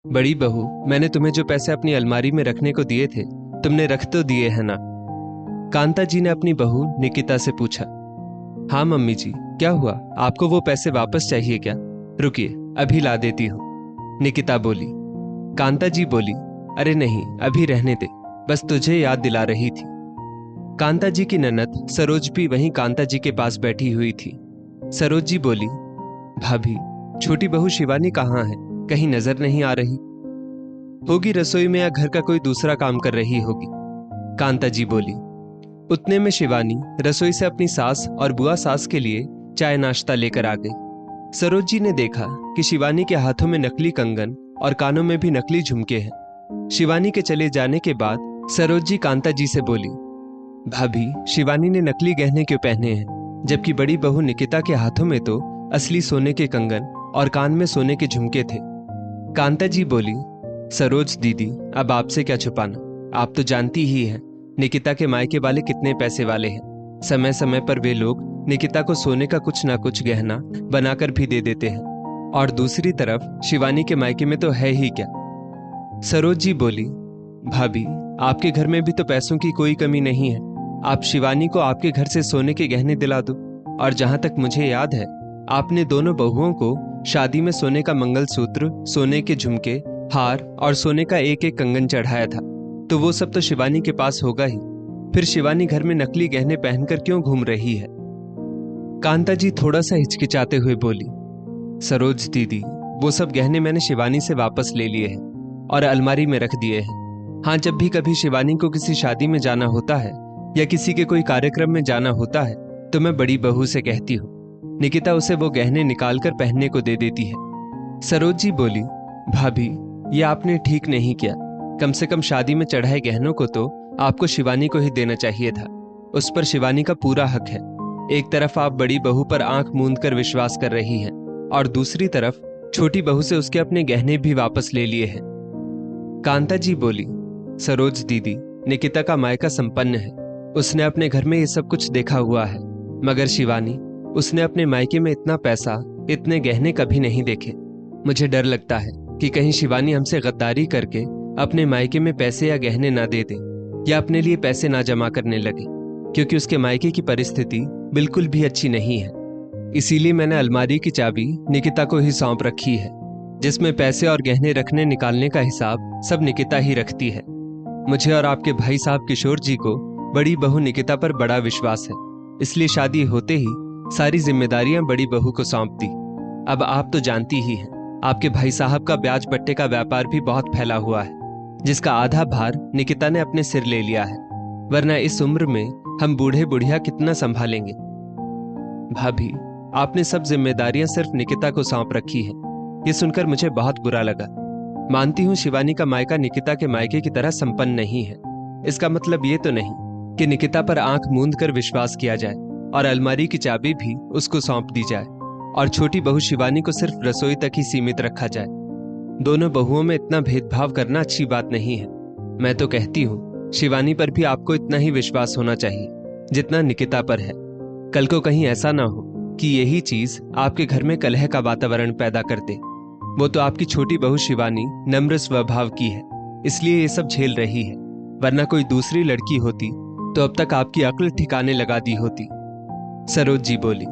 बड़ी बहू, मैंने तुम्हें जो पैसे अपनी अलमारी में रखने को दिए थे, तुमने रख तो दिए है ना? कांता जी ने अपनी बहू निकिता से पूछा। हाँ मम्मी जी, क्या हुआ? आपको वो पैसे वापस चाहिए क्या? रुकिए, अभी ला देती हूँ, निकिता बोली। कांता जी बोली, अरे नहीं, अभी रहने दे, बस तुझे याद दिला रही थी। कांता जी की ननद सरोज भी वहीं कांता जी के पास बैठी हुई थी। सरोज जी बोली, भाभी, छोटी बहू शिवानी कहाँ है? कहीं नजर नहीं आ रही। होगी रसोई में या घर का कोई दूसरा काम कर रही होगी, कांता जी बोली। उतने में शिवानी रसोई से अपनी सास और बुआ सास के लिए चाय नाश्ता लेकर आ गई। सरोज जी ने देखा कि शिवानी के हाथों में नकली कंगन और कानों में भी नकली झुमके हैं। शिवानी के चले जाने के बाद सरोज जी कांता जी से बोली, भाभी, शिवानी ने नकली गहने क्यों पहने हैं, जबकि बड़ी बहू निकिता के हाथों में तो असली सोने के कंगन और कान में सोने के झुमके थे। कांता जी बोली, सरोज दीदी, अब आपसे क्या छुपाना, आप तो जानती ही हैं निकिता के मायके वाले कितने पैसे वाले हैं। समय समय पर वे लोग निकिता को सोने का कुछ ना कुछ गहना बनाकर भी दे देते हैं, और दूसरी तरफ शिवानी के मायके में तो है ही क्या। सरोज जी बोली, भाभी, आपके घर में भी तो पैसों की कोई कमी नहीं है, आप शिवानी को आपके घर से सोने के गहने दिला दो। और जहां तक मुझे याद है, आपने दोनों बहुओं को शादी में सोने का मंगलसूत्र, सोने के झुमके, हार और सोने का एक एक कंगन चढ़ाया था, तो वो सब तो शिवानी के पास होगा ही। फिर शिवानी घर में नकली गहने पहनकर क्यों घूम रही है? कांता जी थोड़ा सा हिचकिचाते हुए बोली, सरोज दीदी, वो सब गहने मैंने शिवानी से वापस ले लिए हैं और अलमारी में रख दिए हैं। हाँ, जब भी कभी शिवानी को किसी शादी में जाना होता है या किसी के कोई कार्यक्रम में जाना होता है, तो मैं बड़ी बहू से कहती हूँ, निकिता उसे वो गहने निकालकर पहनने को दे देती है। सरोज जी बोली, भाभी, ये आपने ठीक नहीं किया। कम से कम शादी में चढ़ाए गहनों को तो आपको शिवानी को ही देना चाहिए था। उस पर शिवानी का पूरा हक है। एक तरफ आप बड़ी बहू पर आंख मूंद कर विश्वास कर रही हैं, और दूसरी तरफ छोटी बहू से उसके अपने गहने भी वापस ले लिए हैं। कांता जी बोली, सरोज दीदी, निकिता का मायका संपन्न है, उसने अपने घर में ये सब कुछ देखा हुआ है, मगर शिवानी, उसने अपने मायके में इतना पैसा, इतने गहने कभी नहीं देखे। मुझे डर लगता है कि कहीं शिवानी हमसे गद्दारी करके अपने मायके में पैसे या गहने ना दे दे, या अपने लिए पैसे ना जमा करने लगे, क्योंकि उसके मायके की परिस्थिति बिल्कुल भी अच्छी नहीं है। इसीलिए मैंने अलमारी की चाबी निकिता को ही सौंप रखी है, जिसमें पैसे और गहने रखने निकालने का हिसाब सब निकिता ही रखती है। मुझे और आपके भाई साहब किशोर जी को बड़ी बहू निकिता पर बड़ा विश्वास है, इसलिए शादी होते ही सारी जिम्मेदारियां बड़ी बहू को सौंप दी। अब आप तो जानती ही हैं, आपके भाई साहब का ब्याज पट्टे का व्यापार भी बहुत फैला हुआ है, जिसका आधा भार निकिता ने अपने सिर ले लिया है, वरना इस उम्र में हम बूढ़े बुढ़िया कितना संभालेंगे। भाभी, आपने सब जिम्मेदारियां सिर्फ निकिता को सौंप रखी है, ये सुनकर मुझे बहुत बुरा लगा। मानती हूँ शिवानी का मायका निकिता के मायके की तरह संपन्न नहीं है, इसका मतलब ये तो नहीं कि निकिता पर आंख मूंद कर विश्वास किया जाए और अलमारी की चाबी भी उसको सौंप दी जाए, और छोटी बहू शिवानी को सिर्फ रसोई तक ही सीमित रखा जाए। दोनों बहुओं में इतना भेदभाव करना अच्छी बात नहीं है। मैं तो कहती हूँ, शिवानी पर भी आपको इतना ही विश्वास होना चाहिए जितना निकिता पर है। कल को कहीं ऐसा ना हो कि यही चीज आपके घर में कलह का वातावरण पैदा कर दे। वो तो आपकी छोटी बहू शिवानी नम्र स्वभाव की है, इसलिए ये सब झेल रही है, वरना कोई दूसरी लड़की होती तो अब तक आपकी अक्ल ठिकाने लगा दी होती। सरोज जी बोली,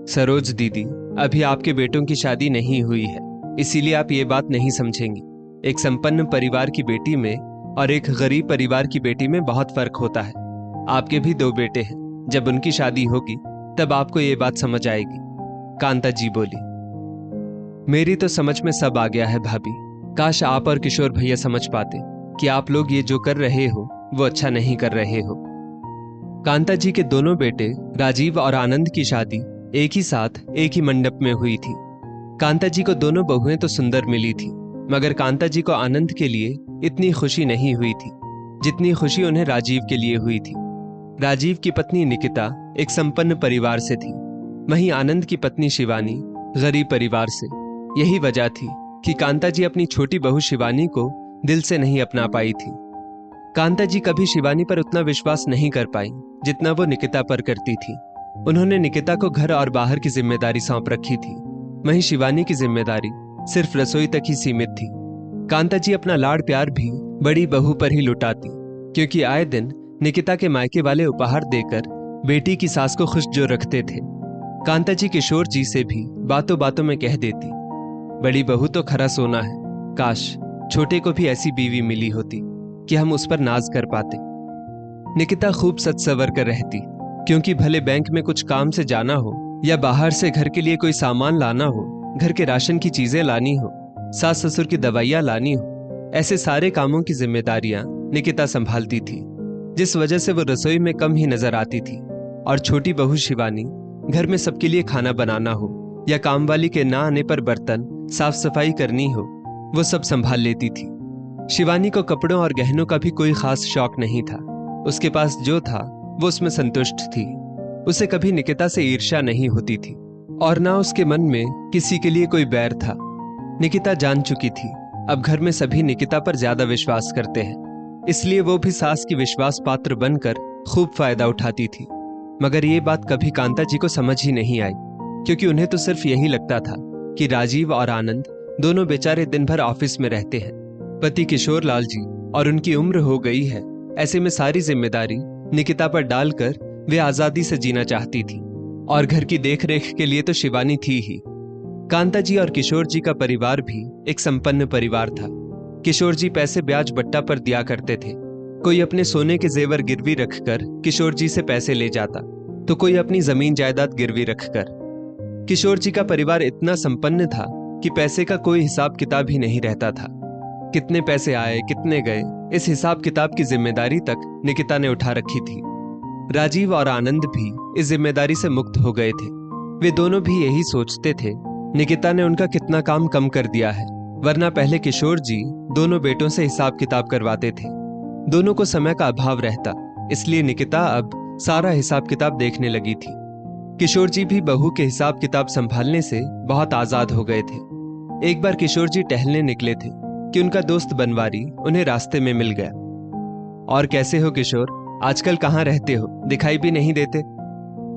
सरोज दीदी, अभी आपके बेटों की शादी नहीं हुई है, इसीलिए आप ये बात नहीं समझेंगी। एक संपन्न परिवार की बेटी में और एक गरीब परिवार की बेटी में बहुत फर्क होता है। आपके भी 2 बेटे हैं, जब उनकी शादी होगी तब आपको ये बात समझ आएगी। कांता जी बोली, मेरी तो समझ में सब आ गया है भाभी। काश आप और किशोर भैया समझ पाते कि आप लोग ये जो कर रहे हो वो अच्छा नहीं कर रहे हो। कांता जी के दोनों बेटे राजीव और आनंद की शादी एक ही साथ एक ही मंडप में हुई थी। कांता जी को दोनों बहुएं तो सुंदर मिली थी, मगर कांता जी को आनंद के लिए इतनी खुशी नहीं हुई थी जितनी खुशी उन्हें राजीव के लिए हुई थी। राजीव की पत्नी निकिता एक संपन्न परिवार से थी, वहीं आनंद की पत्नी शिवानी गरीब परिवार से। यही वजह थी कि कांता जी अपनी छोटी बहू शिवानी को दिल से नहीं अपना पाई थी। कांता जी कभी शिवानी पर उतना विश्वास नहीं कर पाई जितना वो निकिता पर करती थी। उन्होंने निकिता को घर और बाहर की जिम्मेदारी सौंप रखी थी, वहीं शिवानी की जिम्मेदारी सिर्फ रसोई तक ही सीमित थी। कांता जी अपना लाड़ प्यार भी बड़ी बहू पर ही लुटाती, क्योंकि आए दिन निकिता के मायके वाले उपहार देकर बेटी की सास को खुश जो रखते थे। कांता जी किशोर जी से भी बातों बातों में कह देती, बड़ी बहू तो खरा सोना है, काश छोटे को भी ऐसी बीवी मिली होती कि हम उस पर नाज कर पाते। निकिता खूब सच सवर कर रहती, क्योंकि भले बैंक में कुछ काम से जाना हो या बाहर से घर के लिए कोई सामान लाना हो, घर के राशन की चीजें लानी हो, सास ससुर की दवाइयां लानी हो, ऐसे सारे कामों की जिम्मेदारियां निकिता संभालती थी, जिस वजह से वो रसोई में कम ही नजर आती थी। और छोटी बहू शिवानी घर में सबके लिए खाना बनाना हो या काम वाली के ना आने पर बर्तन साफ सफाई करनी हो, वो सब संभाल लेती थी। शिवानी को कपड़ों और गहनों का भी कोई खास शौक नहीं था। उसके पास जो था वो उसमें संतुष्ट थी। उसे कभी निकिता से ईर्ष्या नहीं होती थी और ना उसके मन में किसी के लिए कोई बैर था। निकिता जान चुकी थी अब घर में सभी निकिता पर ज्यादा विश्वास करते हैं, इसलिए वो भी सास की विश्वास पात्र बनकर खूब फायदा उठाती थी। मगर ये बात कभी कांता जी को समझ ही नहीं आई, क्योंकि उन्हें तो सिर्फ यही लगता था कि राजीव और आनंद दोनों बेचारे दिन भर ऑफिस में रहते हैं। पति किशोर लाल जी और उनकी उम्र हो गई है, ऐसे में सारी जिम्मेदारी निकिता पर डालकर वे आजादी से जीना चाहती थी। और घर की देखरेख के लिए तो शिवानी थी ही। कांता जी और किशोर जी का परिवार भी एक संपन्न परिवार था। किशोर जी पैसे ब्याज बट्टा पर दिया करते थे। कोई अपने सोने के जेवर गिरवी रखकर किशोर जी से पैसे ले जाता, तो कोई अपनी जमीन जायदाद गिरवी रखकर। किशोर जी का परिवार इतना संपन्न था कि पैसे का कोई हिसाब किताब ही नहीं रहता था। कितने पैसे आए, कितने गए, इस हिसाब किताब की जिम्मेदारी तक निकिता ने उठा रखी थी। राजीव और आनंद भी इस जिम्मेदारी से मुक्त हो गए थे। वे दोनों भी यही सोचते थे, निकिता ने उनका कितना काम कम कर दिया है, वरना पहले किशोर जी दोनों बेटों से हिसाब किताब करवाते थे। दोनों को समय का अभाव रहता, इसलिए निकिता अब सारा हिसाब किताब देखने लगी थी। किशोर जी भी बहू के हिसाब किताब संभालने से बहुत आजाद हो गए थे। एक बार किशोर जी टहलने निकले थे कि उनका दोस्त बनवारी उन्हें रास्ते में मिल गया। और कैसे हो किशोर, आजकल कहाँ रहते हो, दिखाई भी नहीं देते।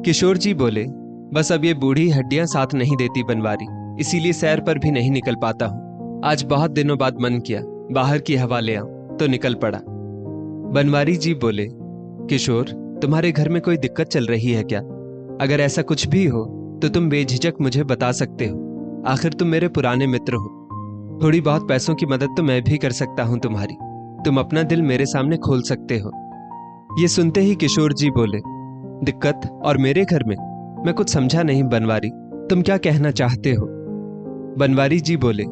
किशोर जी बोले, बस अब ये बूढ़ी हड्डियां साथ नहीं देती बनवारी, इसीलिए सैर पर भी नहीं निकल पाता हूँ। आज बहुत दिनों बाद मन किया बाहर की हवा ले आऊं, तो निकल पड़ा। बनवारी जी बोले, किशोर तुम्हारे घर में कोई दिक्कत चल रही है क्या? अगर ऐसा कुछ भी हो तो तुम बेझिझक मुझे बता सकते हो, आखिर तुम मेरे पुराने मित्र हो। थोड़ी बहुत पैसों की मदद तो मैं भी कर सकता हूं तुम्हारी, तुम अपना दिल मेरे सामने खोल सकते हो। ये सुनते ही किशोर जी बोले, दिक्कत और मेरे घर में? मैं कुछ समझा नहीं बनवारी, तुम क्या कहना चाहते हो? बनवारी जी बोले,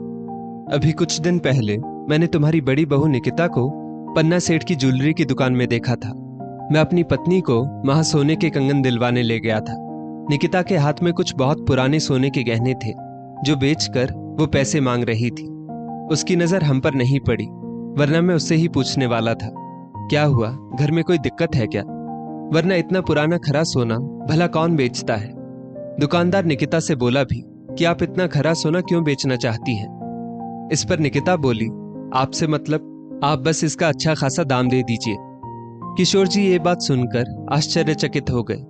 अभी कुछ दिन पहले मैंने तुम्हारी बड़ी बहू निकिता को पन्ना सेठ की ज्वेलरी की दुकान में देखा था। मैं अपनी पत्नी को वहां सोने के कंगन दिलवाने ले गया था। निकिता के हाथ में कुछ बहुत पुराने सोने के गहने थे, जो बेचकर वो पैसे मांग रही थी। उसकी नजर हम पर नहीं पड़ी, वरना मैं उससे ही पूछने वाला था, क्या हुआ, घर में कोई दिक्कत है क्या? वरना इतना पुराना खरा सोना भला कौन बेचता है? दुकानदार निकिता से बोला भी कि आप इतना खरा सोना क्यों बेचना चाहती हैं? इस पर निकिता बोली, आपसे मतलब, आप बस इसका अच्छा खासा दाम दे दीजिए। किशोर जी ये बात सुनकर आश्चर्यचकित हो गए।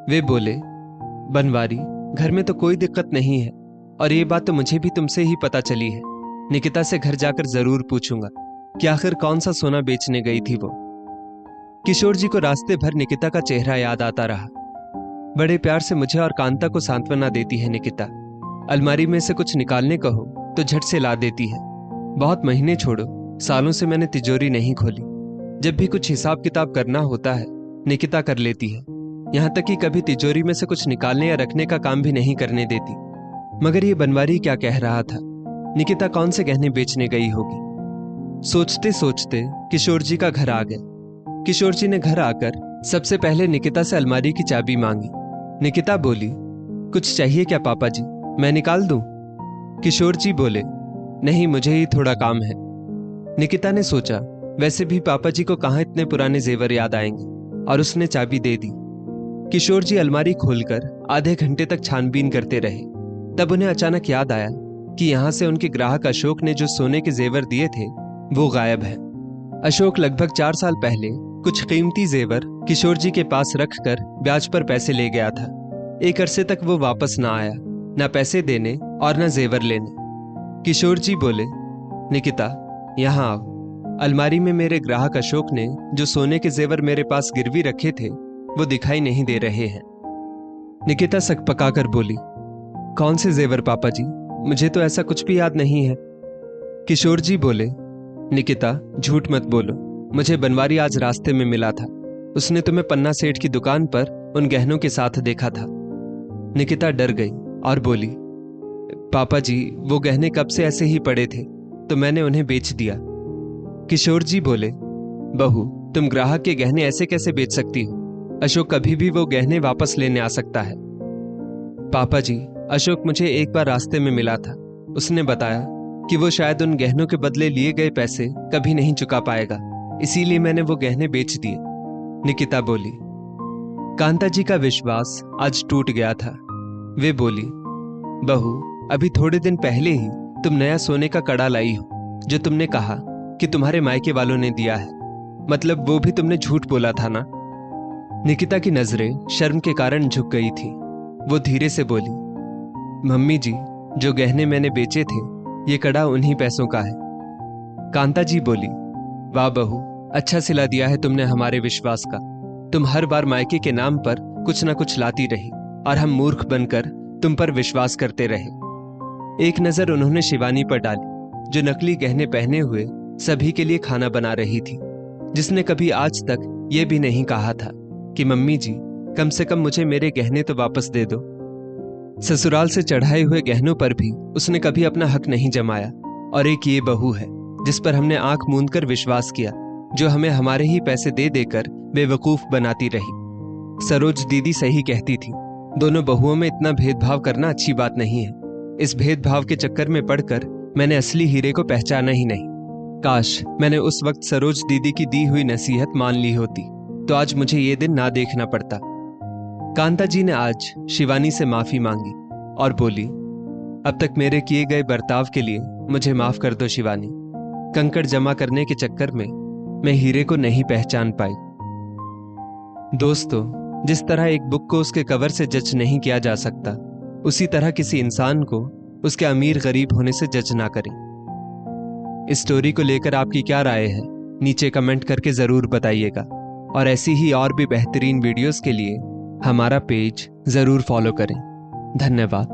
वे बोले, बनवारी, घर में तो कोई दिक्कत नहीं है, और ये बात तो मुझे भी तुमसे ही पता चली है। निकिता से घर जाकर जरूर पूछूंगा कि आखिर कौन सा सोना बेचने गई थी वो। किशोर जी को रास्ते भर निकिता का चेहरा याद आता रहा। बड़े प्यार से मुझे और कांता को सांत्वना देती है निकिता। अलमारी में से कुछ निकालने कहो तो झट से ला देती है। बहुत महीने छोड़ो, सालों से मैंने तिजोरी नहीं खोली। जब भी कुछ हिसाब किताब करना होता है निकिता कर लेती है, यहाँ तक कि कभी तिजोरी में से कुछ निकालने या रखने का काम भी नहीं करने देती। मगर ये बनवारी क्या कह रहा था? निकिता कौन से गहने बेचने गई होगी? सोचते सोचते किशोर जी का घर आ गए। किशोर जी ने घर आकर सबसे पहले निकिता से अलमारी की चाबी मांगी। निकिता बोली, कुछ चाहिए क्या पापा जी, मैं निकाल दूं? किशोर जी बोले, नहीं, मुझे ही थोड़ा काम है। निकिता ने सोचा, वैसे भी पापा जी को कहाँ इतने पुराने जेवर याद आएंगे, और उसने चाबी दे दी। किशोर जी अलमारी खोलकर आधे घंटे तक छानबीन करते रहे। तब उन्हें अचानक याद आया कि यहाँ से उनके ग्राहक अशोक ने जो सोने के जेवर दिए थे वो गायब है। अशोक लगभग 4 साल पहले कुछ कीमती जेवर किशोर जी के पास रखकर ब्याज पर पैसे ले गया था। एक अरसे तक वो वापस ना आया, ना पैसे देने और ना जेवर लेने। किशोर जी बोले, निकिता यहाँ आओ। अलमारी में मेरे ग्राहक अशोक ने जो सोने के जेवर मेरे पास गिरवी रखे थे वो दिखाई नहीं दे रहे हैं। निकिता सकपकाकर बोली, कौन से जेवर पापा जी? मुझे तो ऐसा कुछ भी याद नहीं है। किशोर जी बोले, निकिता झूठ मत बोलो, मुझे बनवारी आज रास्ते में मिला था। उसने तुम्हें पन्ना सेठ की दुकान पर उन गहनों के साथ देखा था। निकिता डर गई और बोली, पापा जी वो गहने कब से ऐसे ही पड़े थे तो मैंने उन्हें बेच दिया। किशोर जी बोले, बहू तुम ग्राहक के गहने ऐसे कैसे बेच सकती हो? अशोक कभी भी वो गहने वापस लेने आ सकता है। पापा जी अशोक मुझे एक बार रास्ते में मिला था। उसने बताया कि वो शायद उन गहनों के बदले लिए गए पैसे कभी नहीं चुका पाएगा, इसीलिए मैंने वो गहने बेच दिए। निकिता बोली। कांता जी का विश्वास आज टूट गया था। वे बोली, बहू अभी थोड़े दिन पहले ही तुम नया सोने का कड़ा लाई हो जो तुमने कहा कि तुम्हारे मायके वालों ने दिया है, मतलब वो भी तुमने झूठ बोला था ना? निकिता की नजरें शर्म के कारण झुक गई थी। वो धीरे से बोली, मम्मी जी जो गहने मैंने बेचे थे ये कड़ा उन्हीं पैसों का है। कांता जी बोली, वाह बहू, अच्छा सिला दिया है तुमने हमारे विश्वास का। तुम हर बार मायके के नाम पर कुछ न कुछ लाती रही और हम मूर्ख बनकर तुम पर विश्वास करते रहे। एक नजर उन्होंने शिवानी पर डाली जो नकली गहने पहने हुए सभी के लिए खाना बना रही थी, जिसने कभी आज तक ये भी नहीं कहा था कि मम्मी जी कम से कम मुझे मेरे गहने तो वापस दे दो। ससुराल से चढ़ाए हुए गहनों पर भी उसने कभी अपना हक नहीं जमाया। और एक ये बहू है जिस पर हमने आंख मूंद कर विश्वास किया, जो हमें हमारे ही पैसे दे देकर बेवकूफ बनाती रही। सरोज दीदी सही कहती थी, दोनों बहुओं में इतना भेदभाव करना अच्छी बात नहीं है। इस भेदभाव के चक्कर में पड़कर मैंने असली हीरे को पहचाना ही नहीं। काश मैंने उस वक्त सरोज दीदी की दी हुई नसीहत मान ली होती तो आज मुझे ये दिन ना देखना पड़ता। कांता जी ने आज शिवानी से माफी मांगी और बोली, अब तक मेरे किए गए बर्ताव के लिए मुझे माफ कर दो शिवानी। कंकड़ जमा करने के चक्कर में मैं हीरे को नहीं पहचान पाई। दोस्तों, जिस तरह एक बुक को उसके कवर से जज नहीं किया जा सकता, उसी तरह किसी इंसान को उसके अमीर गरीब होने से जज ना करें। इस स्टोरी को लेकर आपकी क्या राय है नीचे कमेंट करके जरूर बताइएगा। और ऐसी ही और भी बेहतरीन वीडियोस के लिए हमारा पेज जरूर फॉलो करें। धन्यवाद।